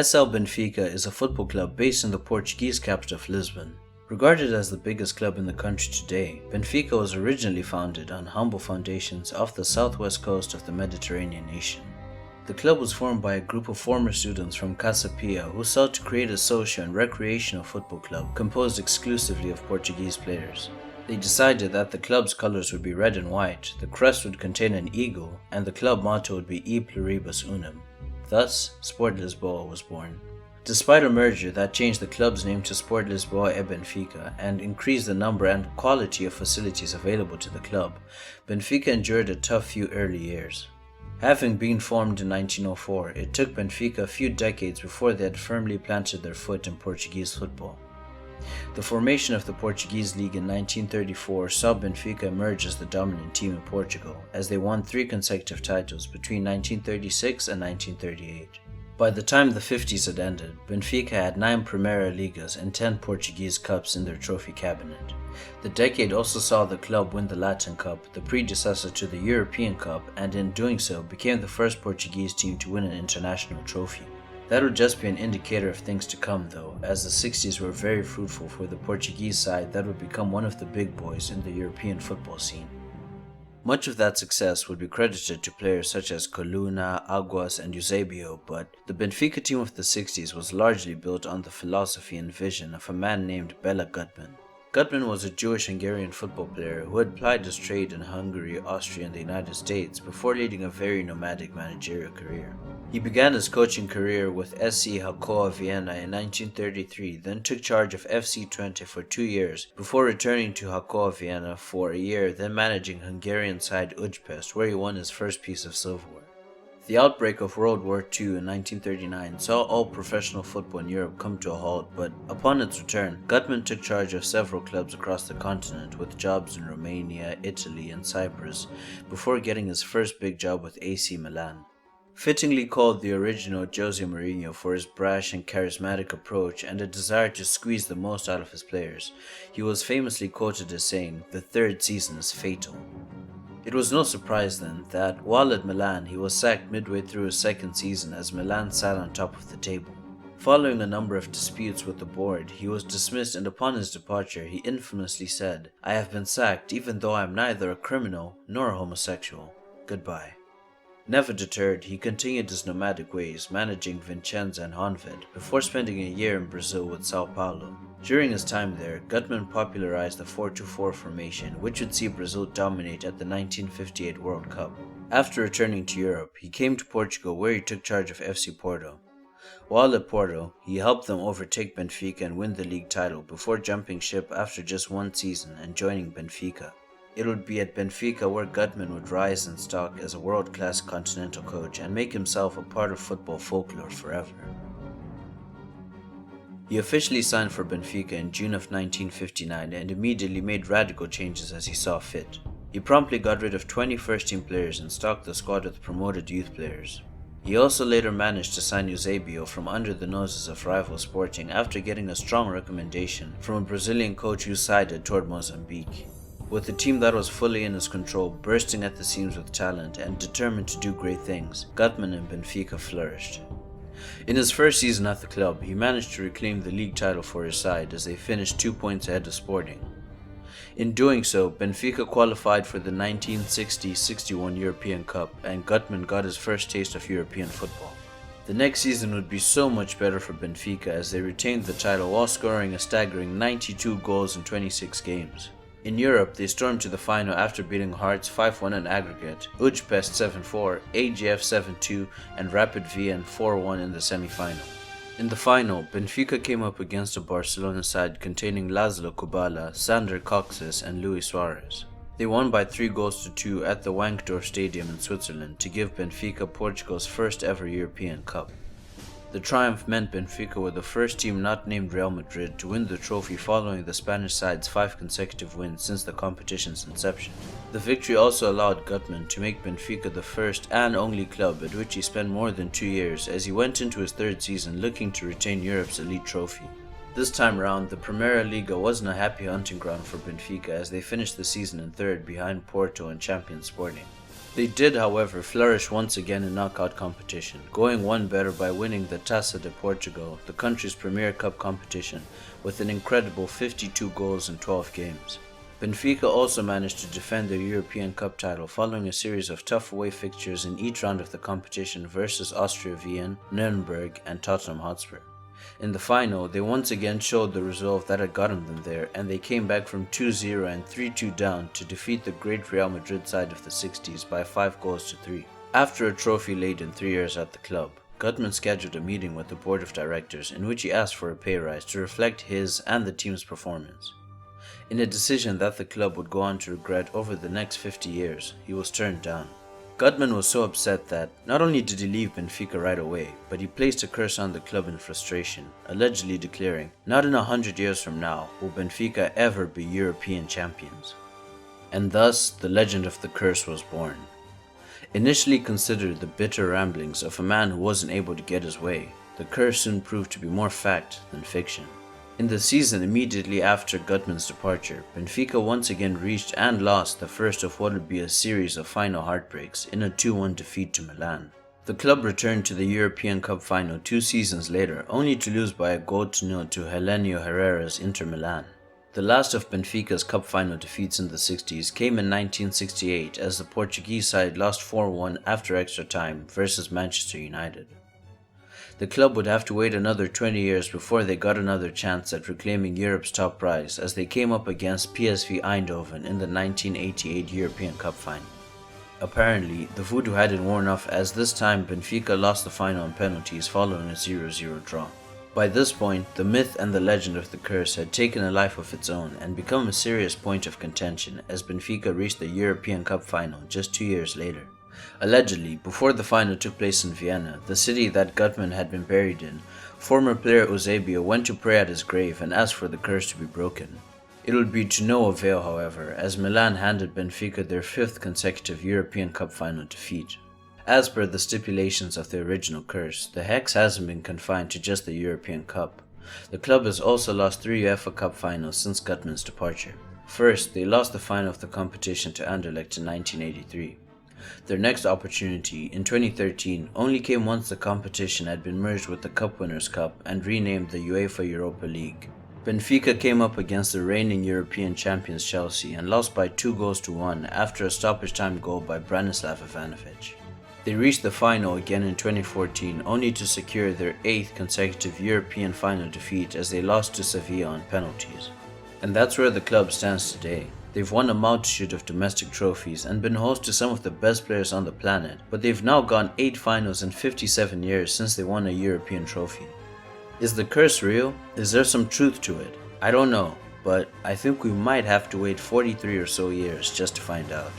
SL Benfica is a football club based in the Portuguese capital of Lisbon. Regarded as the biggest club in the country today, Benfica was originally founded on humble foundations off the southwest coast of the Mediterranean nation. The club was formed by a group of former students from Casa Pia who sought to create a social and recreational football club composed exclusively of Portuguese players. They decided that the club's colors would be red and white, the crest would contain an eagle, and the club motto would be E Pluribus Unum. Thus, Sport Lisboa was born. Despite a merger that changed the club's name to Sport Lisboa e Benfica and increased the number and quality of facilities available to the club, Benfica endured a tough few early years. Having been formed in 1904, it took Benfica a few decades before they had firmly planted their foot in Portuguese football. The formation of the Portuguese League in 1934 saw Benfica emerge as the dominant team in Portugal, as they won 3 consecutive titles between 1936 and 1938. By the time the 50s had ended, Benfica had 9 Primeira Ligas and 10 Portuguese Cups in their trophy cabinet. The decade also saw the club win the Latin Cup, the predecessor to the European Cup, and in doing so became the first Portuguese team to win an international trophy. That would just be an indicator of things to come though, as the 60s were very fruitful for the Portuguese side that would become one of the big boys in the European football scene. Much of that success would be credited to players such as Coluna, Aguas and Eusebio, but the Benfica team of the 60s was largely built on the philosophy and vision of a man named Bela Guttman. Guttman was a Jewish-Hungarian football player who had plied his trade in Hungary, Austria and the United States before leading a very nomadic managerial career. He began his coaching career with SC Hakoah Vienna in 1933, then took charge of FC Twente for 2 years before returning to Hakoah Vienna for a year, then managing Hungarian side Újpest, where he won his first piece of silverware. The outbreak of World War II in 1939 saw all professional football in Europe come to a halt, but upon its return, Guttman took charge of several clubs across the continent with jobs in Romania, Italy and Cyprus before getting his first big job with AC Milan. Fittingly called the original Jose Mourinho for his brash and charismatic approach and a desire to squeeze the most out of his players, he was famously quoted as saying, "The third season is fatal." It was no surprise then that, while at Milan, he was sacked midway through his second season as Milan sat on top of the table. Following a number of disputes with the board, he was dismissed and upon his departure he infamously said, "I have been sacked even though I am neither a criminal nor a homosexual. Goodbye." Never deterred, he continued his nomadic ways, managing Vicenza and Honved, before spending a year in Brazil with Sao Paulo. During his time there, Guttman popularized the 4-2-4 formation, which would see Brazil dominate at the 1958 World Cup. After returning to Europe, he came to Portugal where he took charge of FC Porto. While at Porto, he helped them overtake Benfica and win the league title before jumping ship after just 1 season and joining Benfica. It would be at Benfica where Guttman would rise in stock as a world-class continental coach and make himself a part of football folklore forever. He officially signed for Benfica in June of 1959 and immediately made radical changes as he saw fit. He promptly got rid of 20 first-team players and stocked the squad with promoted youth players. He also later managed to sign Eusebio from under the noses of rival Sporting after getting a strong recommendation from a Brazilian coach who sided toward Mozambique. With a team that was fully in his control, bursting at the seams with talent, and determined to do great things, Guttman and Benfica flourished. In his first season at the club, he managed to reclaim the league title for his side as they finished 2 points ahead of Sporting. In doing so, Benfica qualified for the 1960-61 European Cup, and Guttman got his first taste of European football. The next season would be so much better for Benfica as they retained the title while scoring a staggering 92 goals in 26 games. In Europe, they stormed to the final after beating Hearts 5-1 in aggregate, Újpest 7-4, AGF 7-2, and Rapid Wien 4-1 in the semi-final. In the final, Benfica came up against a Barcelona side containing Laszlo Kubala, Sander Coxes, and Luis Suarez. They won by 3 goals to 2 at the Wankdorf Stadium in Switzerland to give Benfica Portugal's first ever European Cup. The triumph meant Benfica were the first team not named Real Madrid to win the trophy following the Spanish side's 5 consecutive wins since the competition's inception. The victory also allowed Guttman to make Benfica the first and only club at which he spent more than 2 years as he went into his 3rd season looking to retain Europe's elite trophy. This time around, the Primeira Liga wasn't a happy hunting ground for Benfica as they finished the season in 3rd behind Porto and champion Sporting. They did, however, flourish once again in knockout competition, going one better by winning the Taça de Portugal, the country's premier cup competition, with an incredible 52 goals in 12 games. Benfica also managed to defend their European Cup title following a series of tough away fixtures in each round of the competition versus Austria Vienna, Nuremberg and Tottenham Hotspur. In the final, they once again showed the resolve that had gotten them there, and they came back from 2-0 and 3-2 down to defeat the great Real Madrid side of the 60s by 5-3. After a trophy-laden 3 years at the club, Guttman scheduled a meeting with the board of directors in which he asked for a pay rise to reflect his and the team's performance. In a decision that the club would go on to regret over the next 50 years, he was turned down. Guttman was so upset that not only did he leave Benfica right away, but he placed a curse on the club in frustration, allegedly declaring, "Not in 100 years from now will Benfica ever be European champions." And thus, the legend of the curse was born. Initially considered the bitter ramblings of a man who wasn't able to get his way, the curse soon proved to be more fact than fiction. In the season immediately after Guttman's departure, Benfica once again reached and lost the first of what would be a series of final heartbreaks in a 2-1 defeat to Milan. The club returned to the European Cup final 2 seasons later, only to lose by a 0-0 to Helenio Herrera's Inter Milan. The last of Benfica's cup final defeats in the 60s came in 1968 as the Portuguese side lost 4-1 after extra time versus Manchester United. The club would have to wait another 20 years before they got another chance at reclaiming Europe's top prize as they came up against PSV Eindhoven in the 1988 European Cup final. Apparently, the voodoo hadn't worn off as this time Benfica lost the final on penalties following a 0-0 draw. By this point, the myth and the legend of the curse had taken a life of its own and become a serious point of contention as Benfica reached the European Cup final just 2 years later. Allegedly, before the final took place in Vienna, the city that Guttman had been buried in, former player Eusebio went to pray at his grave and asked for the curse to be broken. It would be to no avail, however, as Milan handed Benfica their 5th consecutive European Cup final defeat. As per the stipulations of the original curse, the hex hasn't been confined to just the European Cup. The club has also lost 3 UEFA Cup finals since Guttman's departure. First, they lost the final of the competition to Anderlecht in 1983. Their next opportunity, in 2013, only came once the competition had been merged with the Cup Winners' Cup and renamed the UEFA Europa League. Benfica came up against the reigning European champions Chelsea and lost by 2-1 after a stoppage time goal by Branislav Ivanovic. They reached the final again in 2014 only to secure their 8th consecutive European final defeat as they lost to Sevilla on penalties. And that's where the club stands today. They've won a multitude of domestic trophies and been host to some of the best players on the planet, but they've now gone 8 finals in 57 years since they won a European trophy. Is the curse real? Is there some truth to it? I don't know, but I think we might have to wait 43 or so years just to find out.